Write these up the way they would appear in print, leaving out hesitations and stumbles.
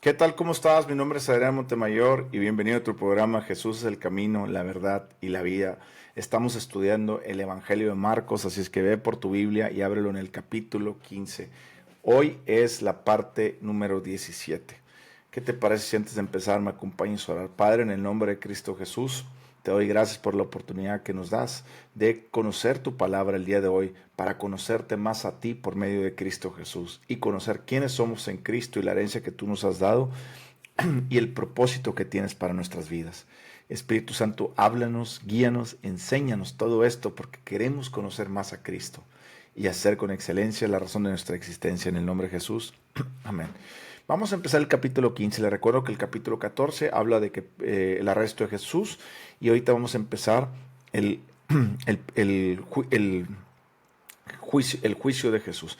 ¿Qué tal? ¿Cómo estás? Mi nombre es Adrián Montemayor y bienvenido a tu programa Jesús es el camino, la verdad y la vida. Estamos estudiando el Evangelio de Marcos, así es que ve por tu Biblia y ábrelo en el capítulo 15. Hoy es la parte número 17. ¿Qué te parece si antes de empezar me acompañas a orar? Padre, en el nombre de Cristo Jesús, te doy gracias por la oportunidad que nos das de conocer tu palabra el día de hoy, para conocerte más a ti por medio de Cristo Jesús y conocer quiénes somos en Cristo y la herencia que tú nos has dado y el propósito que tienes para nuestras vidas. Espíritu Santo, háblanos, guíanos, enséñanos todo esto porque queremos conocer más a Cristo y hacer con excelencia la razón de nuestra existencia en el nombre de Jesús. Amén. Vamos a empezar el capítulo 15. Le recuerdo que el capítulo 14 habla de que el arresto de Jesús y ahorita vamos a empezar el, el juicio de Jesús.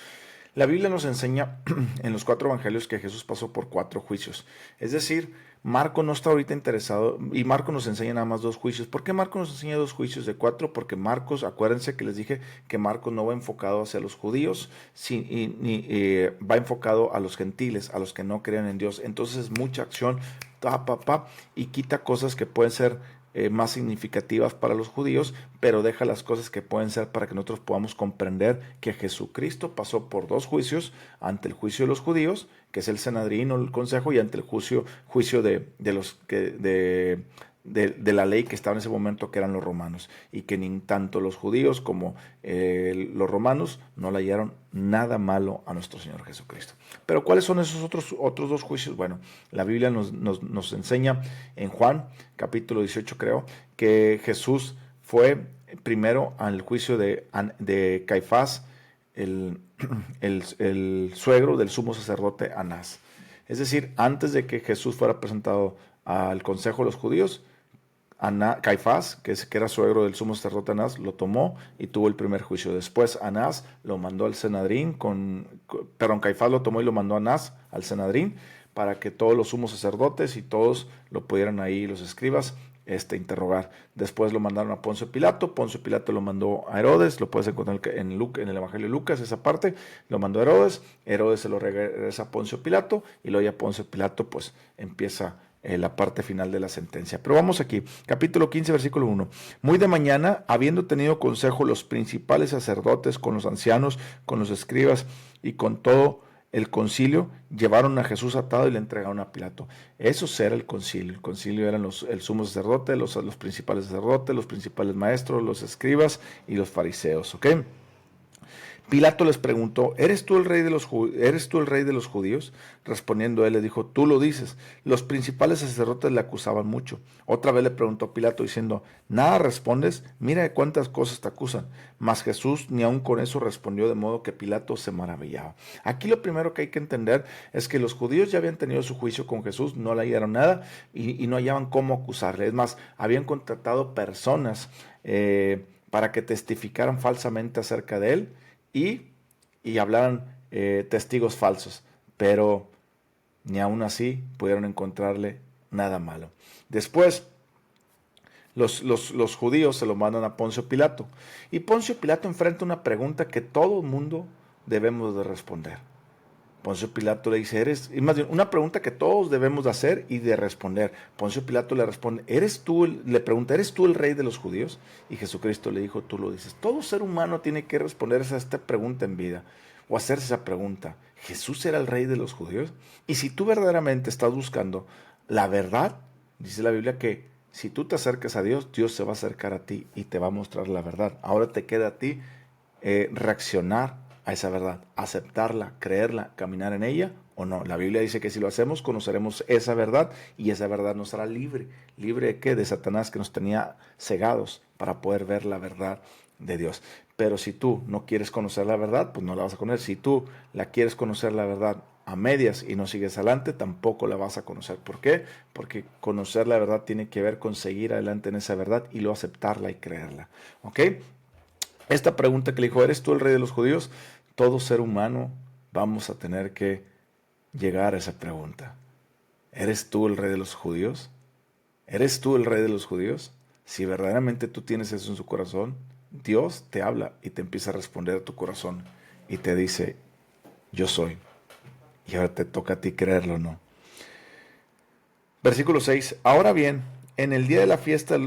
La Biblia nos enseña en los 4 evangelios que Jesús pasó por 4 juicios. Es decir, Marco no está ahorita interesado y Marco nos enseña nada más 2 juicios. ¿Por qué Marco nos enseña 2 juicios de 4? Porque Marcos, acuérdense que les dije que Marcos no va enfocado hacia los judíos, ni va enfocado a los gentiles, a los que no crean en Dios. Entonces mucha acción, y quita cosas que pueden ser más significativas para los judíos, pero deja las cosas que pueden ser para que nosotros podamos comprender que Jesucristo pasó por 2 juicios: ante el juicio de los judíos, que es el Sanedrín o el consejo, y ante el juicio de los que de la ley que estaba en ese momento, que eran los romanos, y que ni tanto los judíos como los romanos no le hallaron nada malo a nuestro Señor Jesucristo. Pero ¿cuáles son esos otros 2 juicios? Bueno, la Biblia nos enseña en Juan capítulo 18, creo, que Jesús fue primero al juicio de Caifás, el, el suegro del sumo sacerdote Anás. Es decir, antes de que Jesús fuera presentado al consejo de los judíos, Caifás, que era suegro del sumo sacerdote Anás, lo tomó y tuvo el primer juicio. Después Anás lo mandó al Sanedrín, perdón, Caifás lo tomó y lo mandó a Anás al Sanedrín, para que todos los sumos sacerdotes y todos lo pudieran ahí, los escribas, interrogar. Después lo mandaron a Poncio Pilato. Poncio Pilato lo mandó a Herodes. Lo puedes encontrar en el Evangelio de Lucas, esa parte. Lo mandó a Herodes. Herodes se lo regresa a Poncio Pilato. Y luego ya Poncio Pilato pues empieza la parte final de la sentencia. Pero vamos aquí, capítulo 15, versículo 1. Muy de mañana, habiendo tenido consejo los principales sacerdotes con los ancianos, con los escribas y con todo el concilio, llevaron a Jesús atado y le entregaron a Pilato. Eso era el concilio. El concilio eran el sumo sacerdote, los principales sacerdotes, los principales maestros, los escribas y los fariseos. ¿Ok? Pilato les preguntó: ¿Eres tú el rey de los judíos? Respondiendo él, le dijo: Tú lo dices. Los principales sacerdotes le acusaban mucho. Otra vez le preguntó Pilato diciendo: ¿Nada respondes? Mira de cuántas cosas te acusan. Mas Jesús ni aun con eso respondió, de modo que Pilato se maravillaba. Aquí lo primero que hay que entender es que los judíos ya habían tenido su juicio con Jesús, no le hallaron nada y no hallaban cómo acusarle. Es más, habían contratado personas para que testificaran falsamente acerca de él y, y hablaran testigos falsos, pero ni aún así pudieron encontrarle nada malo. Después, los judíos se lo mandan a Poncio Pilato, y Poncio Pilato enfrenta una pregunta que todo el mundo debemos de responder. Poncio Pilato le dice: y más bien, una pregunta que todos debemos de hacer y de responder. Poncio Pilato le responde: le pregunta: ¿eres tú el rey de los judíos? Y Jesucristo le dijo: tú lo dices. Todo ser humano tiene que responderse a esta pregunta en vida, o hacerse esa pregunta: ¿Jesús era el rey de los judíos? Y si tú verdaderamente estás buscando la verdad, dice la Biblia que si tú te acercas a Dios, Dios se va a acercar a ti y te va a mostrar la verdad. Ahora te queda a ti reaccionar a esa verdad, aceptarla, creerla, caminar en ella o no. La Biblia dice que si lo hacemos, conoceremos esa verdad y esa verdad nos hará libre. ¿Libre de qué? De Satanás, que nos tenía cegados para poder ver la verdad de Dios. Pero si tú no quieres conocer la verdad, pues no la vas a conocer. Si tú la quieres conocer la verdad a medias y no sigues adelante, tampoco la vas a conocer. ¿Por qué? Porque conocer la verdad tiene que ver con seguir adelante en esa verdad y luego aceptarla y creerla. ¿Ok? Esta pregunta que le dijo: ¿eres tú el rey de los judíos? Todo ser humano vamos a tener que llegar a esa pregunta. ¿Eres tú el rey de los judíos? ¿Eres tú el rey de los judíos? Si verdaderamente tú tienes eso en su corazón, Dios te habla y te empieza a responder a tu corazón y te dice: yo soy. Y ahora te toca a ti creerlo o no. Versículo 6. Ahora bien, en el día de la fiesta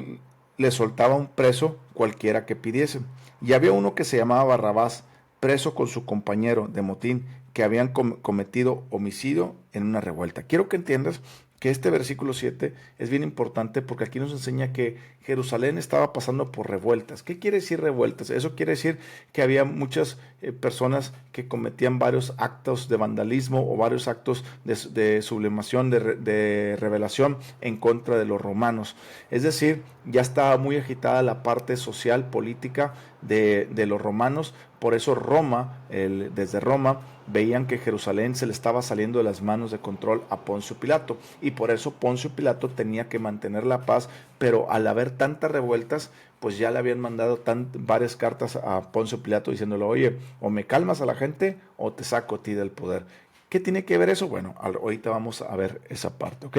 le soltaba un preso cualquiera que pidiese. Y había uno que se llamaba Barrabás, preso con su compañero de motín, que habían cometido homicidio en una revuelta. Quiero que entiendas que este versículo 7 es bien importante porque aquí nos enseña que Jerusalén estaba pasando por revueltas. ¿Qué quiere decir revueltas? Eso quiere decir que había muchas personas que cometían varios actos de vandalismo o varios actos de sublimación, de revelación en contra de los romanos. Es decir, ya estaba muy agitada la parte social, política de los romanos. Por eso Roma, desde Roma, veían que Jerusalén se le estaba saliendo de las manos de control a Poncio Pilato, y por eso Poncio Pilato tenía que mantener la paz, pero al haber tantas revueltas, pues ya le habían mandado varias cartas a Poncio Pilato diciéndole, oye, o me calmas a la gente o te saco a ti del poder. ¿Qué tiene que ver eso? Bueno, ahorita vamos a ver esa parte, ¿ok?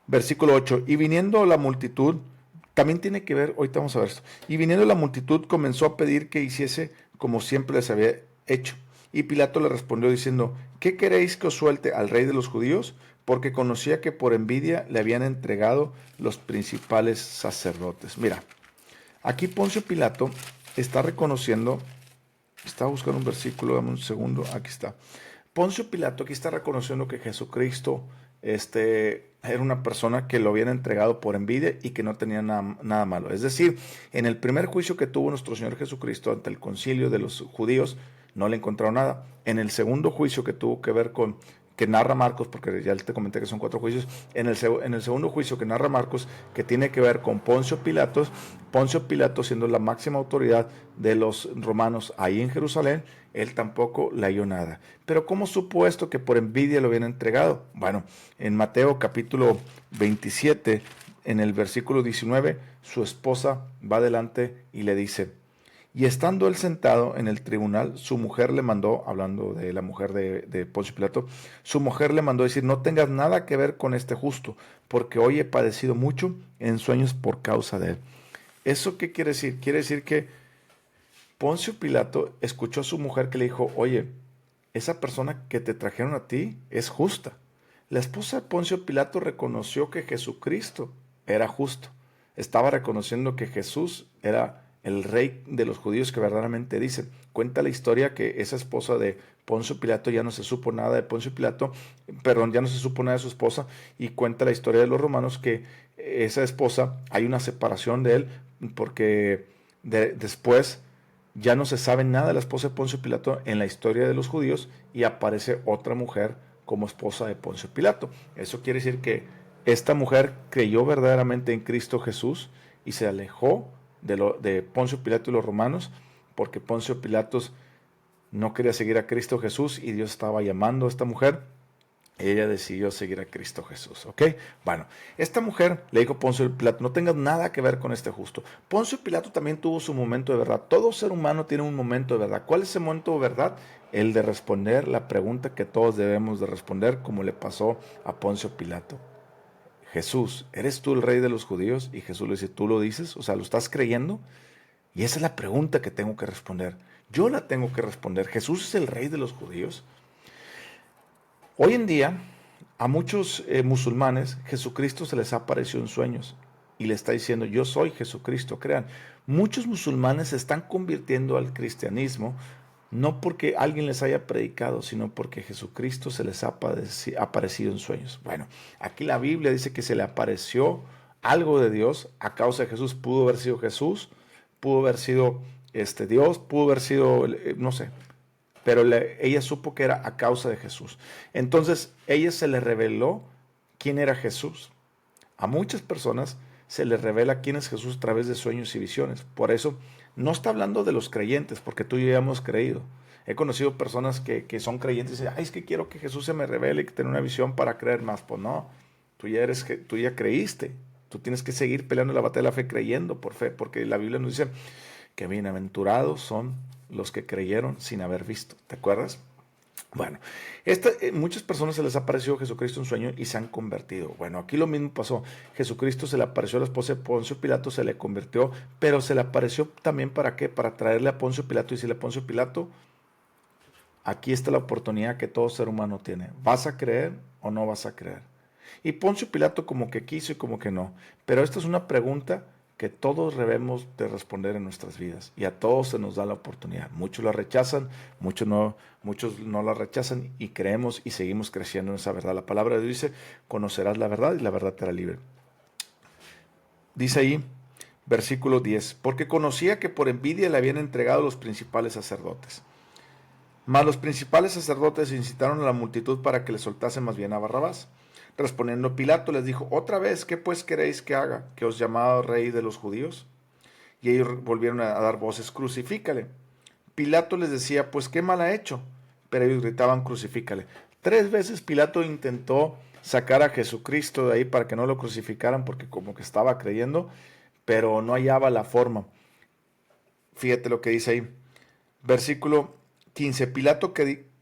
Versículo 8, y viniendo la multitud, también tiene que ver, ahorita vamos a ver esto, y viniendo la multitud comenzó a pedir que hiciese como siempre les había hecho. Y Pilato le respondió diciendo, ¿qué queréis que os suelte al rey de los judíos? Porque conocía que por envidia le habían entregado los principales sacerdotes. Mira, aquí Poncio Pilato está reconociendo, estaba buscando un versículo, dame un segundo, aquí está. Poncio Pilato aquí está reconociendo que Jesucristo era una persona que lo habían entregado por envidia y que no tenía nada malo. Es decir, en el primer juicio que tuvo nuestro Señor Jesucristo ante el concilio de los judíos, no le encontraron nada. En el segundo juicio que tuvo que ver con, que narra Marcos, porque ya te comenté que son 4 juicios, en el segundo juicio que narra Marcos, que tiene que ver con Poncio Pilato siendo la máxima autoridad de los romanos ahí en Jerusalén, él tampoco le halló nada. Pero ¿cómo supo esto que por envidia lo habían entregado? Bueno, en Mateo capítulo 27, en el versículo 19, su esposa va adelante y le dice, y estando él sentado en el tribunal, su mujer le mandó, hablando de la mujer de Poncio Pilato, su mujer le mandó decir, no tengas nada que ver con este justo, porque hoy he padecido mucho en sueños por causa de él. ¿Eso qué quiere decir? Quiere decir que Poncio Pilato escuchó a su mujer que le dijo, oye, esa persona que te trajeron a ti es justa. La esposa de Poncio Pilato reconoció que Jesucristo era justo. Estaba reconociendo que Jesús era el rey de los judíos que verdaderamente dicen. Cuenta la historia que esa esposa de Poncio Pilato ya no se supo nada de Poncio Pilato, perdón, ya no se supo nada de su esposa, y cuenta la historia de los romanos que esa esposa, hay una separación de él porque después ya no se sabe nada de la esposa de Poncio Pilato en la historia de los judíos y aparece otra mujer como esposa de Poncio Pilato. Eso quiere decir que esta mujer creyó verdaderamente en Cristo Jesús y se alejó de Poncio Pilato y los romanos, porque Poncio Pilato no quería seguir a Cristo Jesús y Dios estaba llamando a esta mujer. Ella decidió seguir a Cristo Jesús, ¿ok? Bueno, esta mujer le dijo a Poncio Pilato, no tengas nada que ver con este justo. Poncio Pilato también tuvo su momento de verdad. Todo ser humano tiene un momento de verdad. ¿Cuál es ese momento de verdad? El de responder la pregunta que todos debemos de responder, como le pasó a Poncio Pilato. Jesús, ¿eres tú el rey de los judíos? Y Jesús le dice, ¿tú lo dices? O sea, ¿lo estás creyendo? Y esa es la pregunta que tengo que responder. Yo la tengo que responder. ¿Jesús es el rey de los judíos? Hoy en día, a muchos musulmanes, Jesucristo se les ha aparecido en sueños y le está diciendo, yo soy Jesucristo, crean. Muchos musulmanes se están convirtiendo al cristianismo, no porque alguien les haya predicado, sino porque Jesucristo se les ha aparecido en sueños. Bueno, aquí la Biblia dice que se le apareció algo de Dios a causa de Jesús. Pudo haber sido Jesús, pudo haber sido Dios, pudo haber sido, no sé, pero ella supo que era a causa de Jesús. Entonces, ella se le reveló quién era Jesús. A muchas personas se les revela quién es Jesús a través de sueños y visiones. Por eso, no está hablando de los creyentes, porque tú y yo ya hemos creído. He conocido personas que son creyentes y dicen, ay, es que quiero que Jesús se me revele y que tenga una visión para creer más. Pues no, tú ya creíste. Tú tienes que seguir peleando la batalla de la fe creyendo por fe, porque la Biblia nos dice que bienaventurados son los que creyeron sin haber visto. ¿Te acuerdas? Bueno, muchas personas se les ha aparecido Jesucristo en sueño y se han convertido. Bueno, aquí lo mismo pasó. Jesucristo se le apareció a la esposa de Poncio Pilato, se le convirtió, pero se le apareció también ¿para qué? Para traerle a Poncio Pilato y decirle a Poncio Pilato, aquí está la oportunidad que todo ser humano tiene. ¿Vas a creer o no vas a creer? Y Poncio Pilato como que quiso y como que no. Pero esta es una pregunta que todos debemos de responder en nuestras vidas y a todos se nos da la oportunidad. Muchos la rechazan, muchos no la rechazan y creemos y seguimos creciendo en esa verdad. La palabra de Dios dice, conocerás la verdad y la verdad te hará libre. Dice ahí, versículo 10, porque conocía que por envidia le habían entregado los principales sacerdotes. Mas los principales sacerdotes incitaron a la multitud para que le soltasen más bien a Barrabás. Respondiendo Pilato les dijo, otra vez, ¿qué pues queréis que haga? ¿Que os llamado rey de los judíos? Y ellos volvieron a dar voces, crucifícale. Pilato les decía, pues qué mal ha hecho. Pero ellos gritaban, crucifícale. 3 veces Pilato intentó sacar a Jesucristo de ahí para que no lo crucificaran porque como que estaba creyendo, pero no hallaba la forma. Fíjate lo que dice ahí. Versículo 15. Pilato,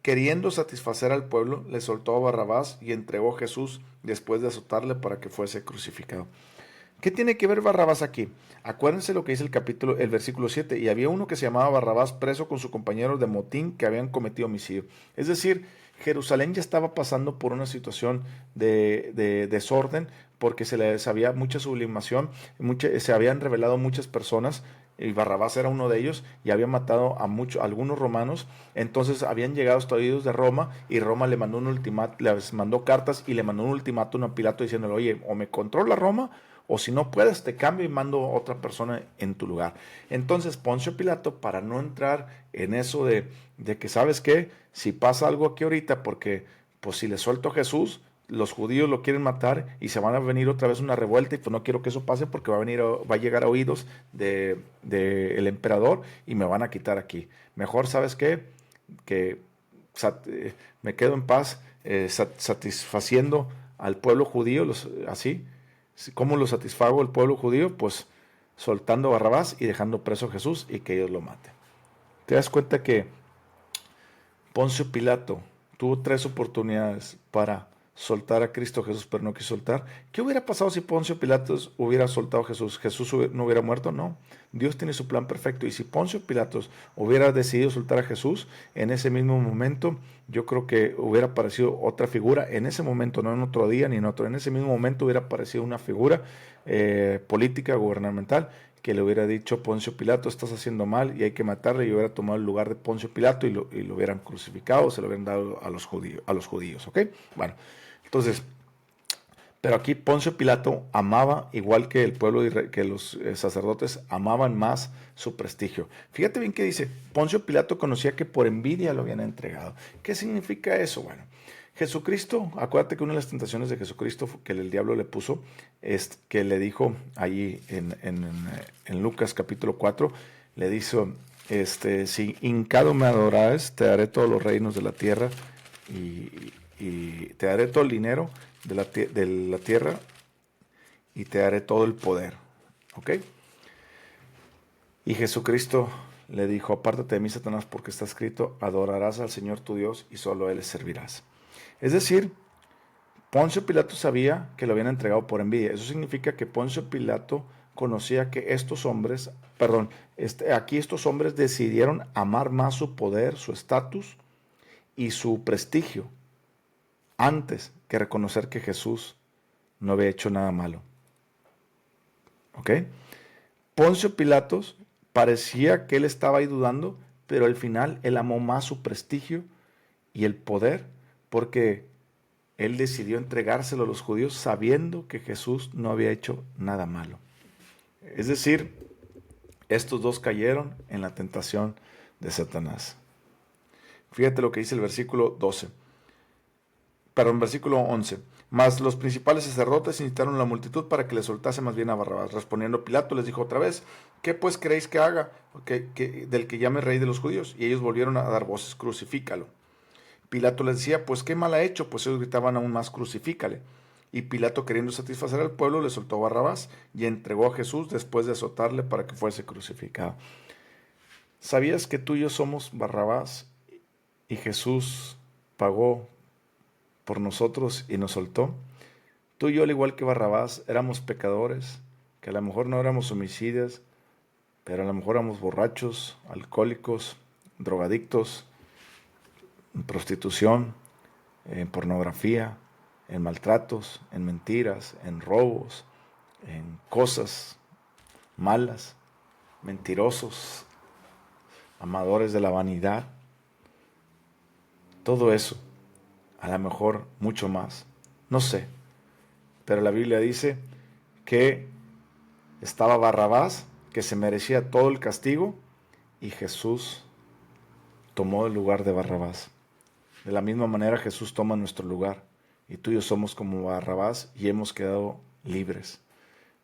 queriendo satisfacer al pueblo, le soltó a Barrabás y entregó a Jesús después de azotarle para que fuese crucificado. ¿Qué tiene que ver Barrabás aquí? Acuérdense lo que dice el versículo 7. Y había uno que se llamaba Barrabás preso con su compañero de motín que habían cometido homicidio. Es decir, Jerusalén ya estaba pasando por una situación de desorden porque se les había mucha sublimación, se habían revelado muchas personas y Barrabás era uno de ellos y había matado a algunos romanos. Entonces habían llegado hasta oídos de Roma y Roma le mandó les mandó cartas y le mandó un ultimátum a Pilato diciéndole, oye, o me controla Roma o si no puedes te cambio y mando a otra persona en tu lugar. Entonces Poncio Pilato, para no entrar en eso de que, ¿sabes qué? Si pasa algo aquí ahorita, porque pues si le suelto a Jesús, los judíos lo quieren matar y se van a venir otra vez una revuelta y pues no quiero que eso pase porque va a llegar a oídos el emperador y me van a quitar aquí. Mejor, ¿sabes qué? Que me quedo en paz satisfaciendo al pueblo judío, así. ¿Cómo lo satisfago el pueblo judío? Pues soltando a Barrabás y dejando preso a Jesús y que ellos lo maten. ¿Te das cuenta que Poncio Pilato tuvo 3 oportunidades para soltar a Cristo Jesús, pero no quiso soltar? ¿Qué hubiera pasado si Poncio Pilatos hubiera soltado a Jesús? ¿Jesús no hubiera muerto? No. Dios tiene su plan perfecto. Y si Poncio Pilatos hubiera decidido soltar a Jesús, en ese mismo momento, yo creo que hubiera aparecido otra figura. En ese momento, no en otro día ni en otro. En ese mismo momento hubiera aparecido una figura política, gubernamental, que le hubiera dicho, Poncio Pilato, estás haciendo mal y hay que matarle, y hubiera tomado el lugar de Poncio Pilato y lo hubieran crucificado, o se lo hubieran dado a los judíos, ¿ok? Bueno, entonces, pero aquí Poncio Pilato amaba, igual que el pueblo, que los sacerdotes amaban más su prestigio. Fíjate bien que dice, Poncio Pilato conocía que por envidia lo habían entregado. ¿Qué significa eso? Bueno, Jesucristo, acuérdate que una de las tentaciones de Jesucristo que el diablo le puso, es que le dijo allí en Lucas capítulo 4, le dijo, si hincado me adorares, te daré todos los reinos de la tierra y te daré todo el dinero de la tierra y te daré todo el poder. ¿Ok? Y Jesucristo le dijo, apártate de mí, Satanás, porque está escrito, adorarás al Señor tu Dios y solo a Él le servirás. Es decir, Poncio Pilato sabía que lo habían entregado por envidia. Eso significa que Poncio Pilato conocía que estos hombres decidieron amar más su poder, su estatus y su prestigio antes que reconocer que Jesús no había hecho nada malo. ¿Ok? Poncio Pilatos parecía que él estaba ahí dudando, pero al final él amó más su prestigio y el poder porque él decidió entregárselo a los judíos sabiendo que Jesús no había hecho nada malo. Es decir, estos dos cayeron en la tentación de Satanás. Fíjate lo que dice el versículo 11. Mas los principales sacerdotes incitaron a la multitud para que le soltase más bien a Barrabás. Respondiendo Pilato les dijo otra vez, ¿qué pues queréis que haga del que llame rey de los judíos? Y ellos volvieron a dar voces, crucifícalo. Pilato les decía, pues qué mal ha hecho, pues ellos gritaban aún más, crucifícale. Y Pilato, queriendo satisfacer al pueblo, le soltó a Barrabás y entregó a Jesús después de azotarle para que fuese crucificado. ¿Sabías que tú y yo somos Barrabás y Jesús pagó por nosotros y nos soltó? Tú y yo, al igual que Barrabás, éramos pecadores, que a lo mejor no éramos homicidas, pero a lo mejor éramos borrachos, alcohólicos, drogadictos, en prostitución, en pornografía, en maltratos, en mentiras, en robos, en cosas malas, mentirosos, amadores de la vanidad, todo eso, a lo mejor mucho más, no sé, pero la Biblia dice que estaba Barrabás, que se merecía todo el castigo, y Jesús tomó el lugar de Barrabás. De la misma manera Jesús toma nuestro lugar, y tú y yo somos como Barrabás y hemos quedado libres.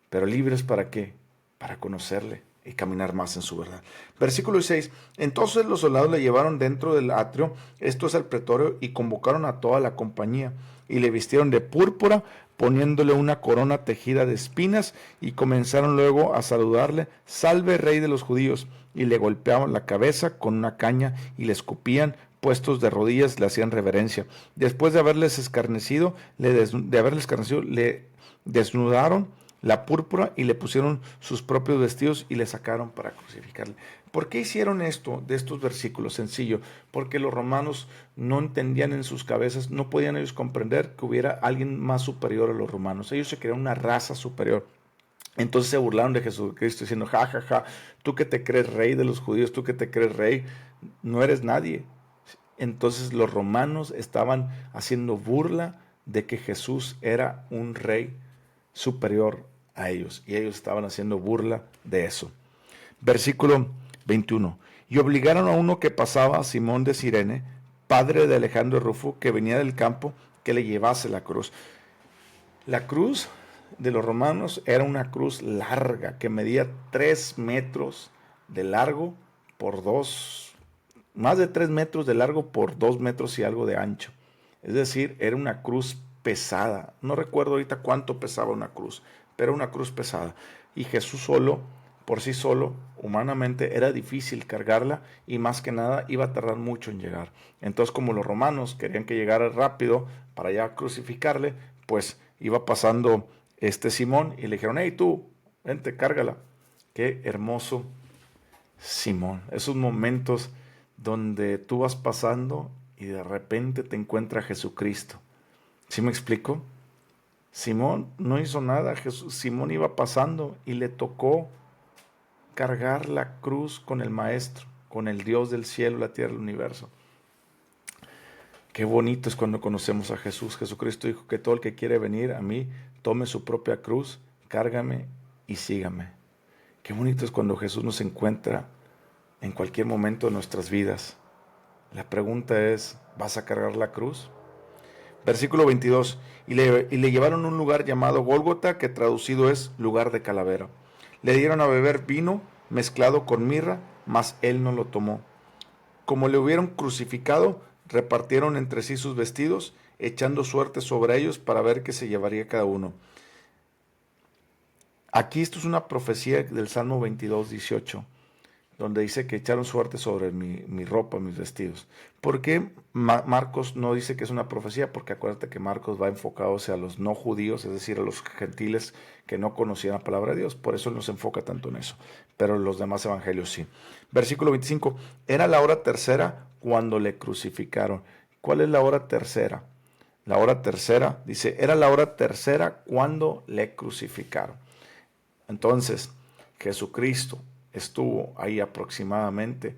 ¿Pero libres para qué? Para conocerle y caminar más en su verdad. Versículo 6. Entonces los soldados le llevaron dentro del atrio, esto es el pretorio, y convocaron a toda la compañía, y le vistieron de púrpura, poniéndole una corona tejida de espinas, y comenzaron luego a saludarle: salve, rey de los judíos. Y le golpeaban la cabeza con una caña, y le escupían, puestos de rodillas le hacían reverencia. Después de haberles escarnecido, le desnudaron la púrpura y le pusieron sus propios vestidos y le sacaron para crucificarle. ¿Por qué hicieron esto de estos versículos? Sencillo, porque los romanos no entendían en sus cabezas, no podían ellos comprender que hubiera alguien más superior a los romanos. Ellos se creían una raza superior. Entonces se burlaron de Jesucristo diciendo: ja, ja, ja, tú que te crees rey de los judíos, tú que te crees rey, no eres nadie. Entonces los romanos estaban haciendo burla de que Jesús era un rey superior a ellos, y ellos estaban haciendo burla de eso. Versículo 21. Y obligaron a uno que pasaba, Simón de Cirene, padre de Alejandro y Rufo, que venía del campo, que le llevase la cruz. La cruz de los romanos era una cruz larga que medía 3 metros de largo por 2, más de 3 metros de largo por 2 metros y algo de ancho. Es decir, era una cruz pesada. No recuerdo ahorita cuánto pesaba una cruz, pero una cruz pesada. Y Jesús solo, por sí solo, humanamente, era difícil cargarla, y más que nada iba a tardar mucho en llegar. Entonces, como los romanos querían que llegara rápido para ya crucificarle, pues iba pasando este Simón y le dijeron: hey, tú, vente, cárgala. Qué hermoso Simón. Esos momentos donde tú vas pasando y de repente te encuentra Jesucristo. ¿Sí me explico? Simón no hizo nada. Simón iba pasando y le tocó cargar la cruz con el Maestro, con el Dios del cielo, la tierra, el universo. Qué bonito es cuando conocemos a Jesús. Jesucristo dijo que todo el que quiere venir a mí, tome su propia cruz, cárgame y sígame. Qué bonito es cuando Jesús nos encuentra en cualquier momento de nuestras vidas. La pregunta es: ¿vas a cargar la cruz? Versículo 22. Y le llevaron a un lugar llamado Gólgota, que traducido es lugar de calavera. Le dieron a beber vino mezclado con mirra, mas él no lo tomó. Como le hubieron crucificado, repartieron entre sí sus vestidos, echando suerte sobre ellos para ver qué se llevaría cada uno. Aquí esto es una profecía del Salmo 22, 18, donde dice que echaron suerte sobre mi ropa, mis vestidos. ¿Por qué Marcos no dice que es una profecía? Porque acuérdate que Marcos va enfocado hacia los no judíos, es decir, a los gentiles que no conocían la palabra de Dios. Por eso él no se enfoca tanto en eso. Pero los demás evangelios sí. Versículo 25. Era la hora tercera cuando le crucificaron. ¿Cuál es la hora tercera? La hora tercera, dice, era la hora tercera cuando le crucificaron. Entonces, Jesucristo estuvo ahí aproximadamente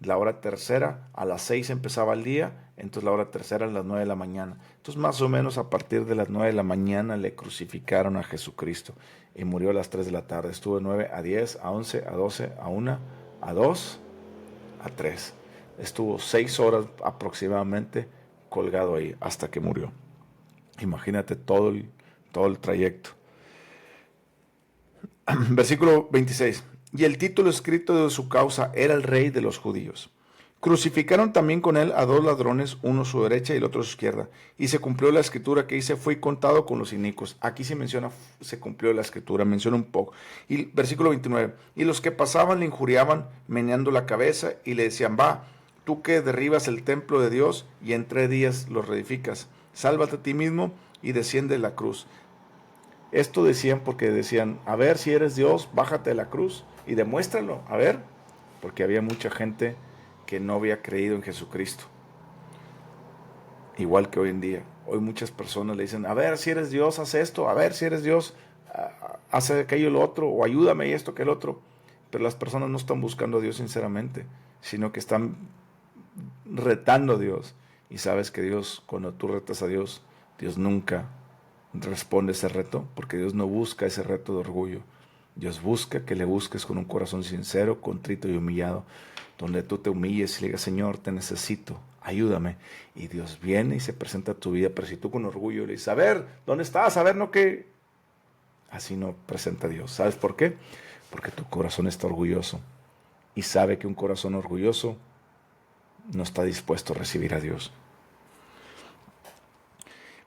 la hora tercera, a las 6 empezaba el día, entonces la hora tercera a las 9 de la mañana. Entonces más o menos a partir de las 9 de la mañana le crucificaron a Jesucristo y murió a las 3 de la tarde. Estuvo de 9 a 10, a 11, a 12, a 1, a 2, a 3. Estuvo 6 horas aproximadamente colgado ahí hasta que murió. Imagínate todo el trayecto. Versículo 26. Y el título escrito de su causa era el Rey de los Judíos. Crucificaron también con él a 2 ladrones, uno a su derecha y el otro a su izquierda. Y se cumplió la escritura que dice: fue contado con los inicuos. Aquí se menciona, se cumplió la escritura, menciona un poco. Y versículo 29. Y los que pasaban le injuriaban, meneando la cabeza, y le decían: va, tú que derribas el templo de Dios y en 3 días lo reedificas, sálvate a ti mismo y desciende de la cruz. Esto decían porque decían: a ver, si eres Dios, bájate de la cruz y demuéstralo, a ver, porque había mucha gente que no había creído en Jesucristo. igual que hoy en día. Hoy muchas personas le dicen, a ver si eres Dios, haz esto, a ver si eres Dios, haz aquello lo otro, o ayúdame y esto que el otro. Pero las personas no están buscando a Dios sinceramente, sino que están retando a Dios. Y sabes que Dios, cuando tú retas a Dios, Dios nunca responde ese reto, porque Dios no busca ese reto de orgullo. Dios busca que le busques con un corazón sincero, contrito y humillado, donde tú te humilles y le digas, Señor, te necesito, ayúdame. Y Dios viene y se presenta a tu vida, pero si tú con orgullo le dices, a ver, ¿dónde estás? A ver, no que... Así no presenta a Dios. ¿Sabes por qué? Porque tu corazón está orgulloso y sabe que un corazón orgulloso no está dispuesto a recibir a Dios.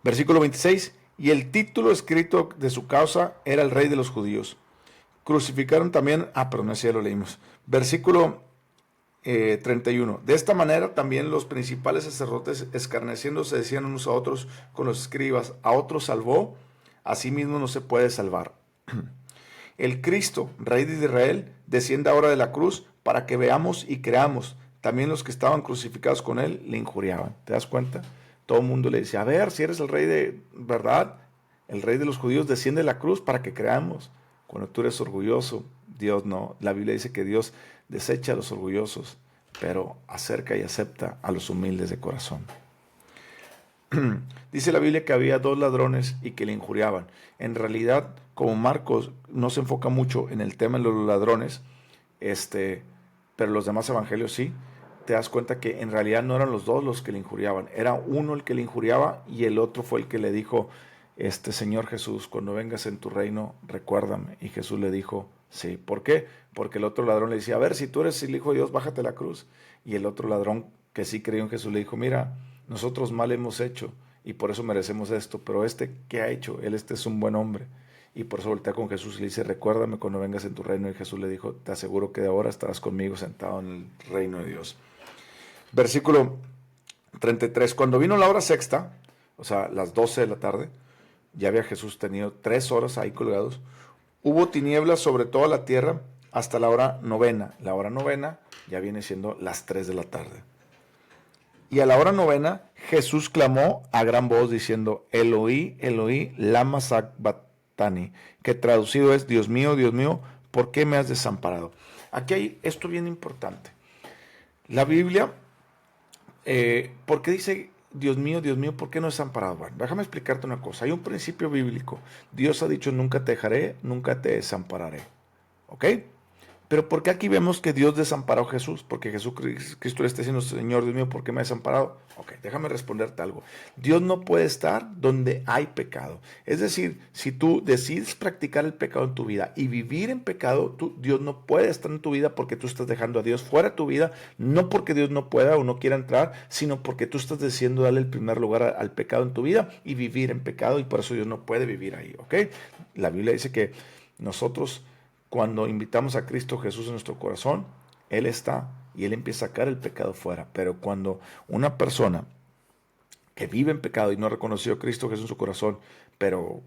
Versículo 26. Y el título escrito de su causa era el Rey de los Judíos. Crucificaron también, perdón, ese ya lo leímos. Versículo 31. De esta manera también los principales sacerdotes, escarneciendo, se decían unos a otros con los escribas, a otros salvó, a sí mismo no se puede salvar. El Cristo, Rey de Israel, desciende ahora de la cruz para que veamos y creamos. También los que estaban crucificados con él le injuriaban. ¿Te das cuenta? Todo el mundo le decía, a ver, si eres el rey de verdad, el rey de los judíos, desciende de la cruz para que creamos. Cuando tú eres orgulloso, Dios no. La Biblia dice que Dios desecha a los orgullosos, pero acerca y acepta a los humildes de corazón. Dice la Biblia que había dos ladrones y que le injuriaban. En realidad, como Marcos no se enfoca mucho en el tema de los ladrones, pero los demás evangelios sí, te das cuenta que en realidad no eran los dos los que le injuriaban, era uno el que le injuriaba y el otro fue el que le dijo, Señor Jesús, cuando vengas en tu reino, recuérdame. Y Jesús le dijo, sí. ¿Por qué? Porque el otro ladrón le decía, a ver, si tú eres el Hijo de Dios, bájate la cruz. Y el otro ladrón que sí creyó en Jesús le dijo, mira, nosotros mal hemos hecho y por eso merecemos esto, pero ¿qué ha hecho? Él es un buen hombre. Y por eso voltea con Jesús y le dice, recuérdame cuando vengas en tu reino. Y Jesús le dijo, te aseguro que de ahora estarás conmigo sentado en el reino de Dios. Versículo 33. Cuando vino la hora sexta, o sea, las 12 de la tarde, ya había Jesús tenido 3 horas ahí colgados. Hubo tinieblas sobre toda la tierra hasta la hora novena. La hora novena ya viene siendo las 3 de la tarde. Y a la hora novena, Jesús clamó a gran voz diciendo, Eloí, Eloí, lama sabactani, que traducido es, Dios mío, ¿por qué me has desamparado? Aquí hay esto bien importante. La Biblia, ¿por qué dice, Dios mío, ¿por qué no has desamparado? Bueno, déjame explicarte una cosa. Hay un principio bíblico. Dios ha dicho, nunca te dejaré, nunca te desampararé. ¿Ok? Pero ¿por qué aquí vemos que Dios desamparó a Jesús? Porque Jesucristo le está diciendo, Señor Dios mío, ¿por qué me has desamparado? Ok, déjame responderte algo. Dios no puede estar donde hay pecado. Es decir, si tú decides practicar el pecado en tu vida y vivir en pecado, Dios no puede estar en tu vida porque tú estás dejando a Dios fuera de tu vida, no porque Dios no pueda o no quiera entrar, sino porque tú estás decidiendo darle el primer lugar al pecado en tu vida y vivir en pecado y por eso Dios no puede vivir ahí, ¿ok? La Biblia dice que nosotros, cuando invitamos a Cristo Jesús en nuestro corazón, Él está y Él empieza a sacar el pecado fuera. Pero cuando una persona que vive en pecado y no ha reconocido a Cristo Jesús en su corazón, pero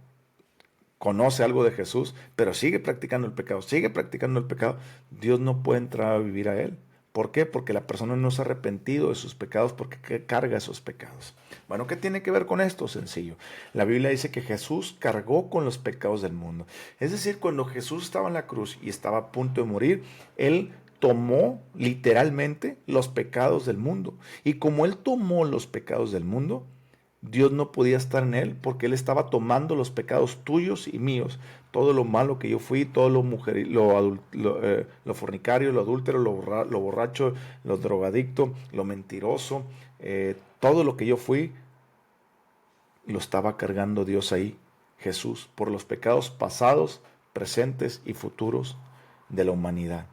conoce algo de Jesús, pero sigue practicando el pecado, Dios no puede entrar a vivir a Él. ¿Por qué? Porque la persona no se ha arrepentido de sus pecados, porque carga esos pecados. Bueno, ¿qué tiene que ver con esto? Sencillo. La Biblia dice que Jesús cargó con los pecados del mundo. Es decir, cuando Jesús estaba en la cruz y estaba a punto de morir, Él tomó literalmente los pecados del mundo. Y como Él tomó los pecados del mundo, Dios no podía estar en él porque él estaba tomando los pecados tuyos y míos, todo lo malo que yo fui, todo lo fornicario, lo adúltero, lo borracho, lo drogadicto, lo mentiroso, todo lo que yo fui, lo estaba cargando Dios ahí, Jesús, por los pecados pasados, presentes y futuros de la humanidad.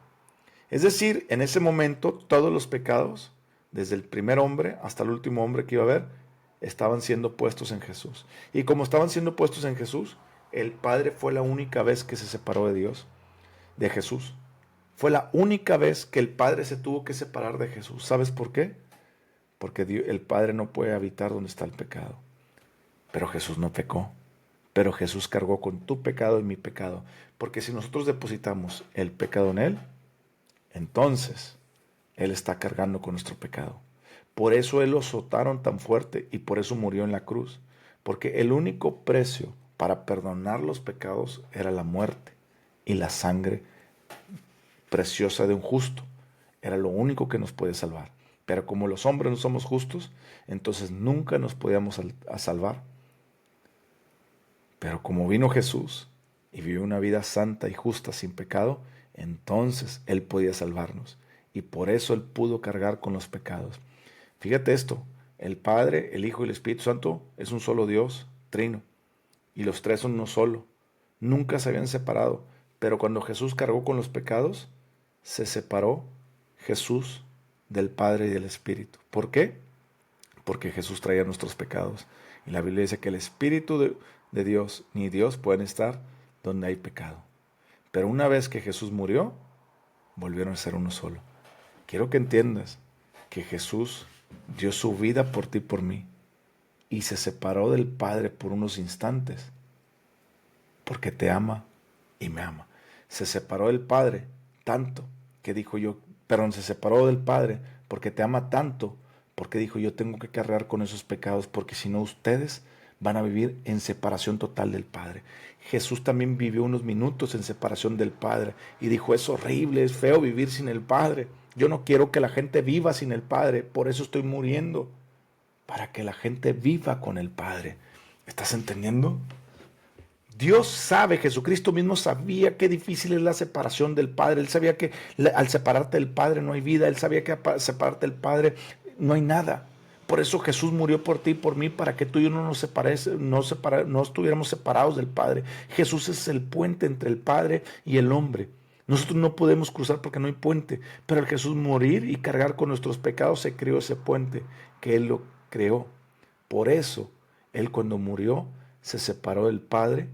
Es decir, en ese momento todos los pecados, desde el primer hombre hasta el último hombre que iba a haber, estaban siendo puestos en Jesús. Y como estaban siendo puestos en Jesús, el Padre fue la única vez que se separó de Dios, de Jesús. Fue la única vez que el Padre se tuvo que separar de Jesús. ¿Sabes por qué? Porque el Padre no puede habitar donde está el pecado. Pero Jesús no pecó. Pero Jesús cargó con tu pecado y mi pecado. Porque si nosotros depositamos el pecado en Él, entonces Él está cargando con nuestro pecado. Por eso Él lo azotaron tan fuerte y por eso murió en la cruz. Porque el único precio para perdonar los pecados era la muerte y la sangre preciosa de un justo. Era lo único que nos puede salvar. Pero como los hombres no somos justos, entonces nunca nos podíamos a salvar. Pero como vino Jesús y vivió una vida santa y justa sin pecado, entonces Él podía salvarnos. Y por eso Él pudo cargar con los pecados. Fíjate esto, el Padre, el Hijo y el Espíritu Santo es un solo Dios, trino. Y los tres son uno solo. Nunca se habían separado. Pero cuando Jesús cargó con los pecados, se separó Jesús del Padre y del Espíritu. ¿Por qué? Porque Jesús traía nuestros pecados. Y la Biblia dice que el Espíritu de Dios ni Dios pueden estar donde hay pecado. Pero una vez que Jesús murió, volvieron a ser uno solo. Quiero que entiendas que Jesús dio su vida por ti y por mí. Y se separó del Padre por unos instantes. Porque te ama y me ama. Se separó del Padre tanto que dijo yo, perdón, se separó del Padre porque te ama tanto, porque dijo yo tengo que cargar con esos pecados, porque si no ustedes van a vivir en separación total del Padre. Jesús también vivió unos minutos en separación del Padre y dijo es horrible, es feo vivir sin el Padre. Yo no quiero que la gente viva sin el Padre, por eso estoy muriendo, para que la gente viva con el Padre. ¿Estás entendiendo? Dios sabe, Jesucristo mismo sabía qué difícil es la separación del Padre. Él sabía que al separarte del Padre no hay vida. Él sabía que al separarte del Padre no hay nada. Por eso Jesús murió por ti y por mí, para que tú y yo no estuviéramos separados del Padre. Jesús es el puente entre el Padre y el hombre. Nosotros no podemos cruzar porque no hay puente, pero al Jesús morir y cargar con nuestros pecados se creó ese puente, que Él lo creó. Por eso, Él cuando murió se separó del Padre.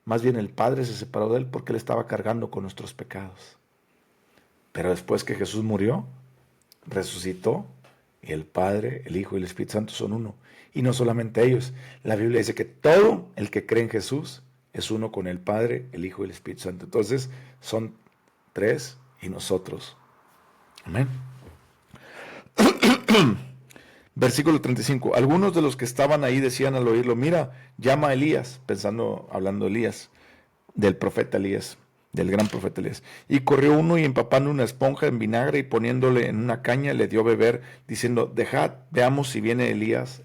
Más bien el Padre se separó de Él porque Él estaba cargando con nuestros pecados. Pero después que Jesús murió, resucitó, y el Padre, el Hijo y el Espíritu Santo son uno. Y no solamente ellos. La Biblia dice que todo el que cree en Jesús es uno con el Padre, el Hijo y el Espíritu Santo. Entonces son tres y nosotros. Amén. Versículo 35. Algunos de los que estaban ahí decían al oírlo, mira, llama a Elías, hablando de Elías, del profeta Elías, del gran profeta Elías. Y corrió uno y empapando una esponja en vinagre y poniéndole en una caña le dio beber, diciendo, dejad, veamos si viene Elías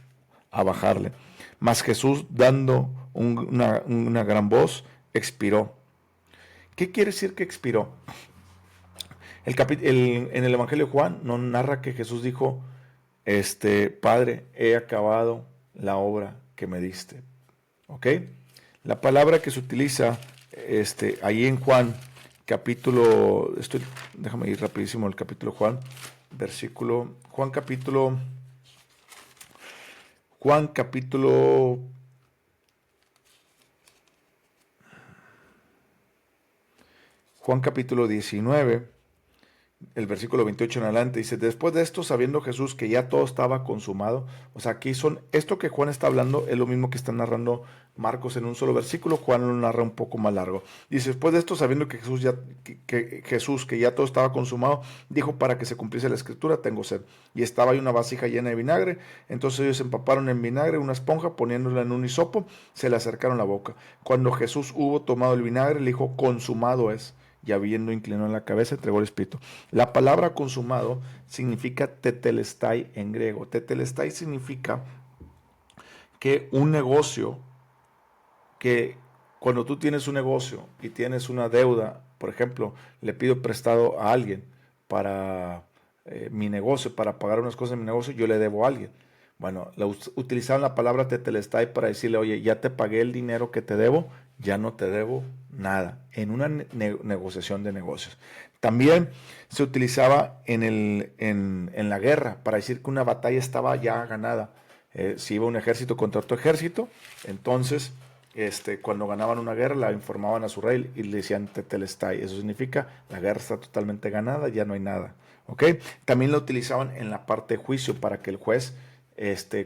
a bajarle. Mas Jesús, dando una gran voz, expiró. ¿Qué quiere decir que expiró? En el Evangelio de Juan nos narra que Jesús dijo, Padre, he acabado la obra que me diste. ¿Ok? La palabra que se utiliza ahí en Juan, déjame ir rapidísimo al capítulo Juan, Juan capítulo 19, el versículo 28 en adelante, dice, después de esto, sabiendo Jesús que ya todo estaba consumado, o sea, esto que Juan está hablando es lo mismo que está narrando Marcos en un solo versículo, Juan lo narra un poco más largo. Dice, después de esto, sabiendo que Jesús, que ya todo estaba consumado, dijo, para que se cumpliese la escritura, tengo sed. Y estaba ahí una vasija llena de vinagre, entonces ellos empaparon en vinagre una esponja, poniéndola en un hisopo, se le acercaron la boca. Cuando Jesús hubo tomado el vinagre, le dijo, consumado es. Y habiendo inclinado la cabeza, entregó el espíritu. La palabra consumado significa tetelestai en griego. Tetelestai significa que un negocio, que cuando tú tienes un negocio y tienes una deuda, por ejemplo, le pido prestado a alguien para mi negocio, para pagar unas cosas en mi negocio, yo le debo a alguien. Bueno, utilizaron la palabra tetelestai para decirle, oye, ya te pagué el dinero que te debo, ya no te debo nada, en una negociación de negocios. También se utilizaba en la guerra para decir que una batalla estaba ya ganada. Si iba un ejército contra otro ejército, entonces cuando ganaban una guerra la informaban a su rey y le decían tetelestai. Eso significa la guerra está totalmente ganada, ya no hay nada. ¿Okay? También lo utilizaban en la parte de juicio para que el juez,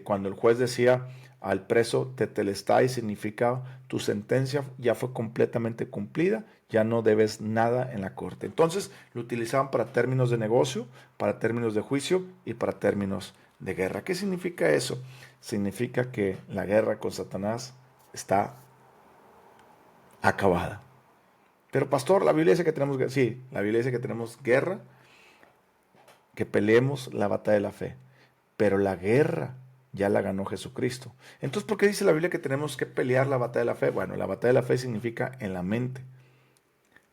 cuando el juez decía al preso tetelestai, significa tu sentencia ya fue completamente cumplida, ya no debes nada en la corte. Entonces lo utilizaban para términos de negocio, para términos de juicio y para términos de guerra. ¿Qué significa eso? Significa que la guerra con Satanás está acabada. Pero pastor, la Biblia dice que tenemos guerra. Sí, la Biblia dice que tenemos guerra, que peleemos la batalla de la fe. Pero la guerra ya la ganó Jesucristo. Entonces, ¿por qué dice la Biblia que tenemos que pelear la batalla de la fe? Bueno, la batalla de la fe significa en la mente,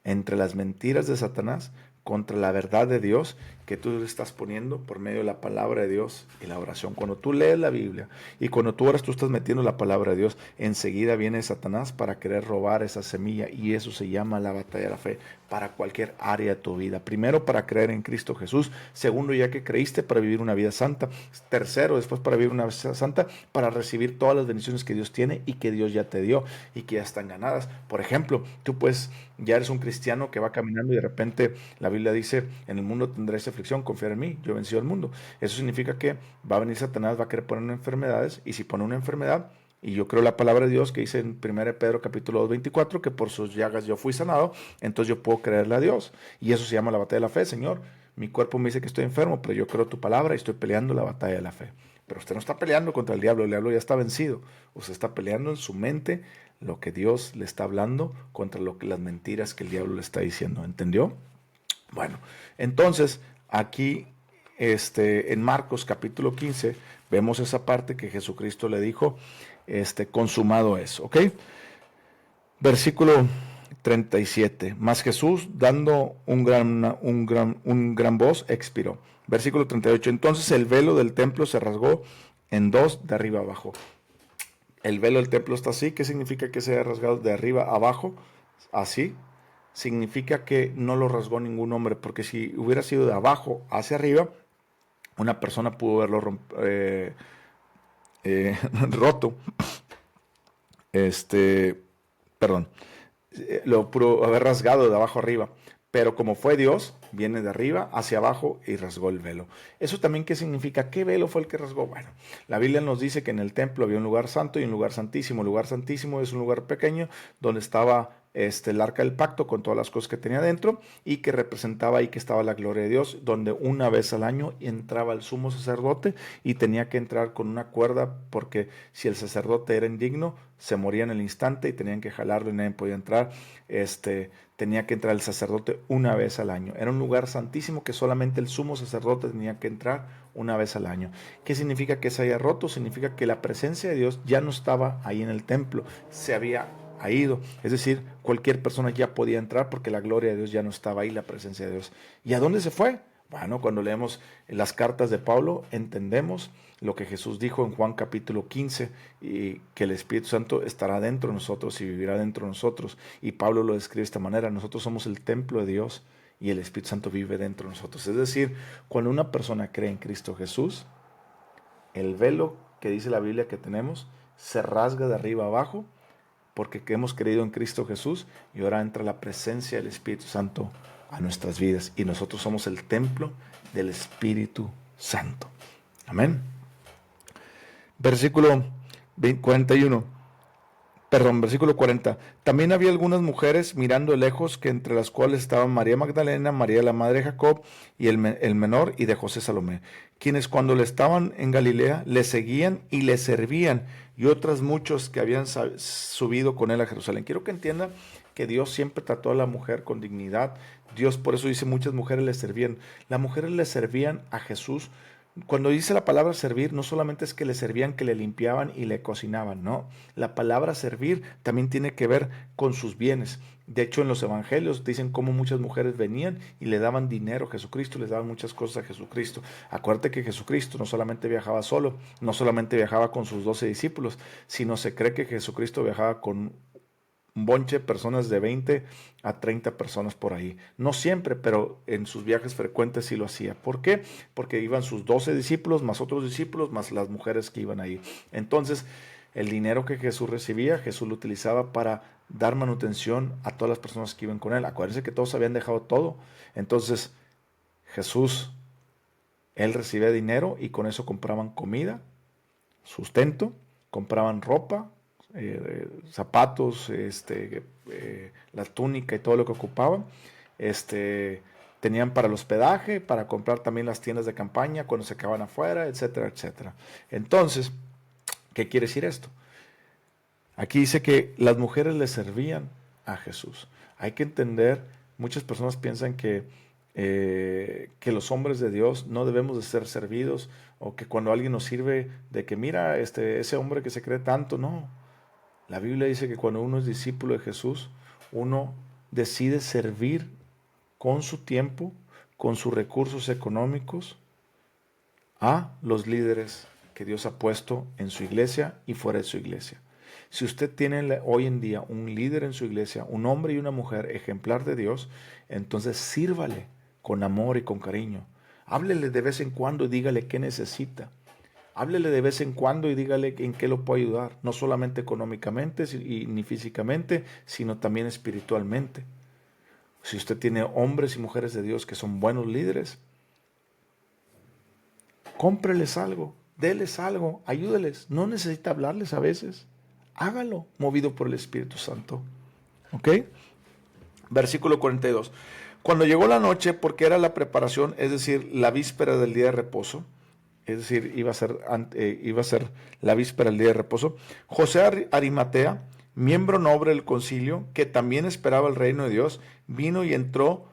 entre las mentiras de Satanás contra la verdad de Dios que tú estás poniendo por medio de la palabra de Dios y la oración. Cuando tú lees la Biblia y cuando tú oras, tú estás metiendo la palabra de Dios, enseguida viene Satanás para querer robar esa semilla, y eso se llama la batalla de la fe para cualquier área de tu vida. Primero, para creer en Cristo Jesús. Segundo, ya que creíste, para vivir una vida santa. Tercero, después para vivir una vida santa, para recibir todas las bendiciones que Dios tiene y que Dios ya te dio y que ya están ganadas. Por ejemplo, tú pues ya eres un cristiano que va caminando y de repente la Biblia dice, en el mundo tendréis aflicción, confiar en mí, yo he vencido al mundo. Eso significa que va a venir Satanás, va a querer poner enfermedades, y si pone una enfermedad, y yo creo la palabra de Dios que dice en 1 Pedro capítulo 2, 24, que por sus llagas yo fui sanado, entonces yo puedo creerle a Dios. Y eso se llama la batalla de la fe. Señor, mi cuerpo me dice que estoy enfermo, pero yo creo tu palabra y estoy peleando la batalla de la fe. Pero usted no está peleando contra el diablo ya está vencido. Usted está peleando en su mente lo que Dios le está hablando contra las mentiras que el diablo le está diciendo. ¿Entendió? Bueno, entonces aquí en Marcos capítulo 15 vemos esa parte que Jesucristo le dijo, consumado es, ¿ok? Versículo 37. Mas Jesús, dando un gran voz, expiró. Versículo 38. Entonces el velo del templo se rasgó en dos de arriba abajo. El velo del templo está así. ¿Qué significa que se haya rasgado de arriba abajo? Así. Significa que no lo rasgó ningún hombre, porque si hubiera sido de abajo hacia arriba, una persona pudo haberlo roto. Perdón, lo pudo haber rasgado de abajo arriba, pero como fue Dios, viene de arriba hacia abajo y rasgó el velo. ¿Eso también qué significa? ¿Qué velo fue el que rasgó? Bueno, la Biblia nos dice que en el templo había un lugar santo y un lugar santísimo. El lugar santísimo es un lugar pequeño donde estaba el arca del pacto con todas las cosas que tenía dentro, y que representaba ahí que estaba la gloria de Dios, donde una vez al año entraba el sumo sacerdote y tenía que entrar con una cuerda, porque si el sacerdote era indigno, se moría en el instante y tenían que jalarlo y nadie podía entrar. Tenía que entrar el sacerdote una vez al año. Era un lugar santísimo que solamente el sumo sacerdote tenía que entrar una vez al año. ¿Qué significa que se haya roto? Significa que la presencia de Dios ya no estaba ahí en el templo, se había ido. Es decir, cualquier persona ya podía entrar porque la gloria de Dios ya no estaba ahí, la presencia de Dios. ¿Y a dónde se fue? Bueno, cuando leemos las cartas de Pablo, entendemos lo que Jesús dijo en Juan capítulo 15, y que el Espíritu Santo estará dentro de nosotros y vivirá dentro de nosotros. Y Pablo lo describe de esta manera: nosotros somos el templo de Dios y el Espíritu Santo vive dentro de nosotros. Es decir, cuando una persona cree en Cristo Jesús, el velo que dice la Biblia que tenemos se rasga de arriba abajo, porque hemos creído en Cristo Jesús, y ahora entra la presencia del Espíritu Santo a nuestras vidas, y nosotros somos el templo del Espíritu Santo. Amén. Versículo 41. Perdón, versículo 40. También había algunas mujeres mirando de lejos, que entre las cuales estaban María Magdalena, María la madre de Jacob y el menor, y de José Salomé, quienes cuando le estaban en Galilea le seguían y le servían, y otras muchos que habían subido con él a Jerusalén. Quiero que entiendan que Dios siempre trató a la mujer con dignidad. Dios, por eso dice, muchas mujeres le servían. Las mujeres le servían a Jesús. Cuando dice la palabra servir, no solamente es que le servían, que le limpiaban y le cocinaban, no. La palabra servir también tiene que ver con sus bienes. De hecho, en los evangelios dicen cómo muchas mujeres venían y le daban dinero a Jesucristo, les daban muchas cosas a Jesucristo. Acuérdate que Jesucristo no solamente viajaba solo, no solamente viajaba con sus 12 discípulos, sino se cree que Jesucristo viajaba con un bonche, personas de 20 a 30 personas por ahí. No siempre, pero en sus viajes frecuentes sí lo hacía. ¿Por qué? Porque iban sus 12 discípulos, más otros discípulos, más las mujeres que iban ahí. Entonces, el dinero que Jesús recibía, Jesús lo utilizaba para dar manutención a todas las personas que iban con él. Acuérdense que todos habían dejado todo. Entonces, Jesús, él recibía dinero y con eso compraban comida, sustento, compraban ropa, zapatos, la túnica y todo lo que ocupaban. Tenían para el hospedaje, para comprar también las tiendas de campaña cuando se quedaban afuera, etcétera, etcétera. Entonces, ¿qué quiere decir esto? Aquí dice que las mujeres le servían a Jesús. Hay que entender, muchas personas piensan que los hombres de Dios no debemos de ser servidos, o que cuando alguien nos sirve, de que mira, ese hombre que se cree tanto, no. La Biblia dice que cuando uno es discípulo de Jesús, uno decide servir con su tiempo, con sus recursos económicos, a los líderes que Dios ha puesto en su iglesia y fuera de su iglesia. Si usted tiene hoy en día un líder en su iglesia, un hombre y una mujer ejemplar de Dios, entonces sírvale con amor y con cariño. Háblele de vez en cuando y dígale qué necesita. Háblele de vez en cuando y dígale en qué lo puede ayudar, no solamente económicamente ni físicamente, sino también espiritualmente. Si usted tiene hombres y mujeres de Dios que son buenos líderes, cómpreles algo, déles algo, ayúdeles. No necesita hablarles a veces. Hágalo, movido por el Espíritu Santo. ¿Ok? Versículo 42. Cuando llegó la noche, porque era la preparación, es decir, la víspera del día de reposo, es decir, iba a ser la víspera del día de reposo, José Arimatea, miembro noble del concilio, que también esperaba el reino de Dios, vino y entró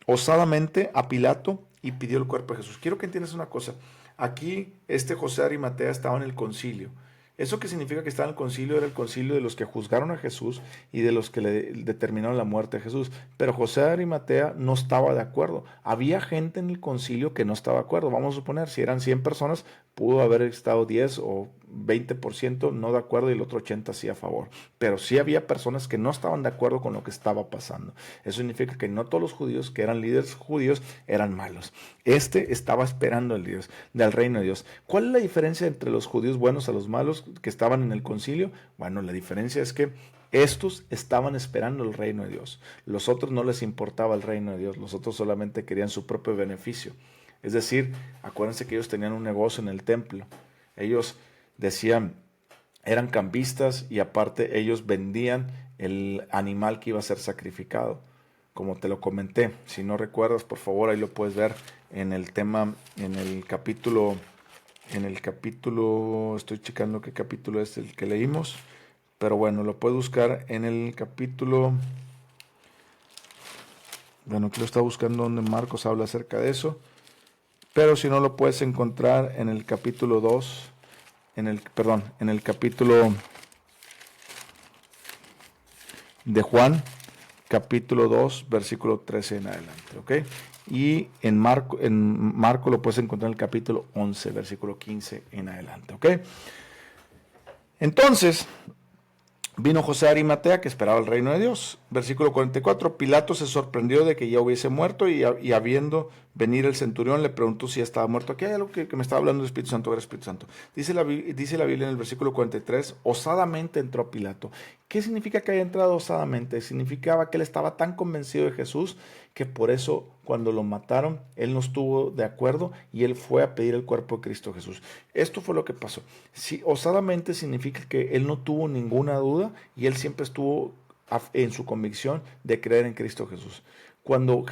osadamente a Pilato y pidió el cuerpo de Jesús. Quiero que entiendas una cosa. Aquí José Arimatea estaba en el concilio. ¿Eso qué significa que estaba en el concilio? Era el concilio de los que juzgaron a Jesús y de los que le determinaron la muerte de Jesús. Pero José de Arimatea no estaba de acuerdo. Había gente en el concilio que no estaba de acuerdo. Vamos a suponer, si eran 100 personas, pudo haber estado 10 o 20% no de acuerdo y el otro 80% sí a favor. Pero sí había personas que no estaban de acuerdo con lo que estaba pasando. Eso significa que no todos los judíos que eran líderes judíos eran malos. Estaba esperando del reino de Dios. ¿Cuál es la diferencia entre los judíos buenos a los malos que estaban en el concilio? Bueno, la diferencia es que estos estaban esperando el reino de Dios. Los otros no les importaba el reino de Dios. Los otros solamente querían su propio beneficio. Es decir, acuérdense que ellos tenían un negocio en el templo. Ellos decían, eran cambistas y aparte ellos vendían el animal que iba a ser sacrificado. Como te lo comenté, si no recuerdas, por favor, ahí lo puedes ver en el tema, en el capítulo, estoy checando qué capítulo es el que leímos, pero bueno, lo puedes buscar en el capítulo, bueno, aquí lo está buscando donde Marcos habla acerca de eso, pero si no lo puedes encontrar en el capítulo 2, en el capítulo de Juan, capítulo 2, versículo 13 en adelante, ¿ok? Y en Marco lo puedes encontrar en el capítulo 11, versículo 15 en adelante, ¿ok? Entonces, vino José de Arimatea, que esperaba el reino de Dios. Versículo 44, Pilato se sorprendió de que ya hubiese muerto y habiendo venir el centurión le preguntó si ya estaba muerto. Aquí hay algo que me estaba hablando del Espíritu Santo, era Espíritu Santo. Dice la Biblia en el versículo 43, osadamente entró Pilato. ¿Qué significa que haya entrado osadamente? Significaba que él estaba tan convencido de Jesús que por eso cuando lo mataron, él no estuvo de acuerdo y él fue a pedir el cuerpo de Cristo Jesús. Esto fue lo que pasó. Si osadamente significa que él no tuvo ninguna duda y él siempre estuvo en su convicción de creer en Cristo Jesús. Cuando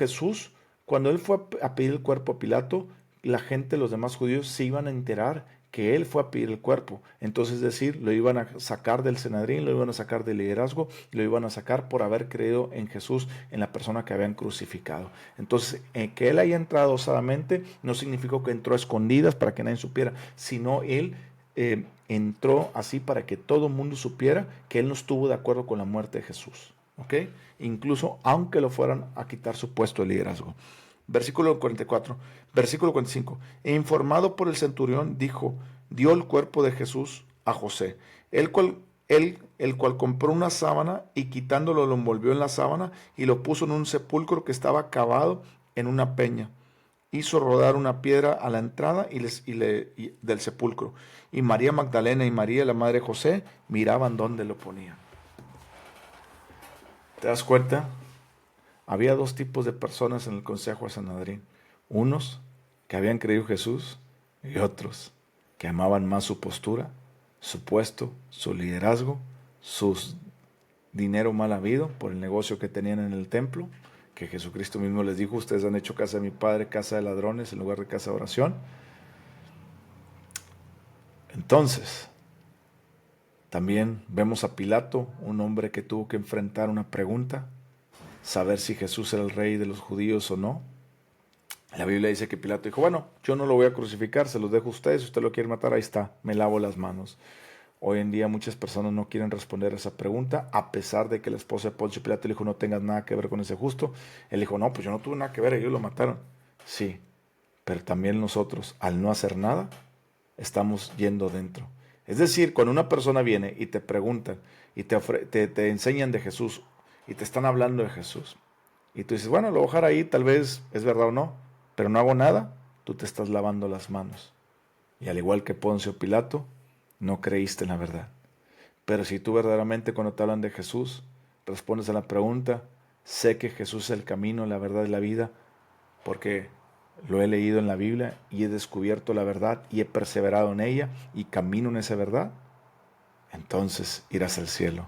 él fue a pedir el cuerpo a Pilato, la gente, los demás judíos, se iban a enterar que él fue a pedir el cuerpo. Entonces, es decir, lo iban a sacar del Sanedrín, lo iban a sacar del liderazgo, lo iban a sacar por haber creído en Jesús, en la persona que habían crucificado. Entonces, que él haya entrado osadamente no significó que entró a escondidas para que nadie supiera, sino él entró así para que todo el mundo supiera que él no estuvo de acuerdo con la muerte de Jesús. ¿Ok? Incluso aunque lo fueran a quitar su puesto de liderazgo. Versículo 44, versículo 45. E informado por el centurión, dio el cuerpo de Jesús a José, el cual compró una sábana y quitándolo lo envolvió en la sábana y lo puso en un sepulcro que estaba cavado en una peña. Hizo rodar una piedra a la entrada del sepulcro. Y María Magdalena y María, la madre de José, miraban dónde lo ponían. ¿Te das cuenta? Había dos tipos de personas en el Consejo de Sanedrín. Unos que habían creído en Jesús y otros que amaban más su postura, su puesto, su liderazgo, su dinero mal habido por el negocio que tenían en el templo, que Jesucristo mismo les dijo: ustedes han hecho casa de mi Padre casa de ladrones en lugar de casa de oración. Entonces, también vemos a Pilato, un hombre que tuvo que enfrentar una pregunta, saber si Jesús era el rey de los judíos o no. La Biblia dice que Pilato dijo: bueno, yo no lo voy a crucificar, se los dejo a ustedes, si usted lo quiere matar, ahí está, me lavo las manos. Hoy en día muchas personas no quieren responder a esa pregunta, a pesar de que la esposa de Poncio Pilato le dijo: no tengas nada que ver con ese justo. Él dijo: no, pues yo no tuve nada que ver, ellos lo mataron. Sí, pero también nosotros, al no hacer nada, estamos yendo dentro. Es decir, cuando una persona viene y te preguntan y te enseñan de Jesús y te están hablando de Jesús, y tú dices: bueno, lo voy a dejar ahí, tal vez es verdad o no, pero no hago nada, tú te estás lavando las manos. Y al igual que Poncio Pilato, no creíste en la verdad. Pero si tú verdaderamente, cuando te hablan de Jesús, respondes a la pregunta: sé que Jesús es el camino, la verdad y la vida, porque lo he leído en la Biblia y he descubierto la verdad y he perseverado en ella y camino en esa verdad, entonces irás al cielo.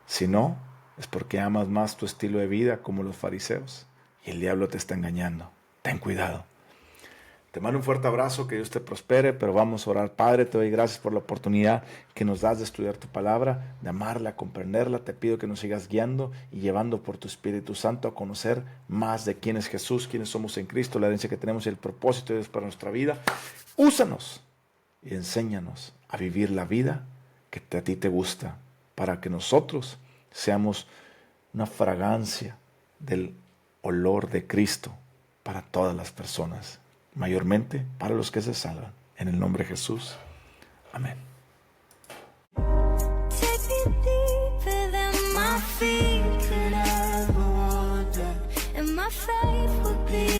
Si no, es porque amas más tu estilo de vida, como los fariseos, y el diablo te está engañando. Ten cuidado. Te mando un fuerte abrazo, que Dios te prospere, pero vamos a orar. Padre, te doy gracias por la oportunidad que nos das de estudiar tu palabra, de amarla, comprenderla. Te pido que nos sigas guiando y llevando por tu Espíritu Santo a conocer más de quién es Jesús, quiénes somos en Cristo, la herencia que tenemos y el propósito de Dios para nuestra vida. Úsanos y enséñanos a vivir la vida que a ti te gusta, para que nosotros seamos una fragancia del olor de Cristo para todas las personas, mayormente para los que se salvan. En el nombre de Jesús. Amén. Take me deeper than my feet could ever wander, and my faith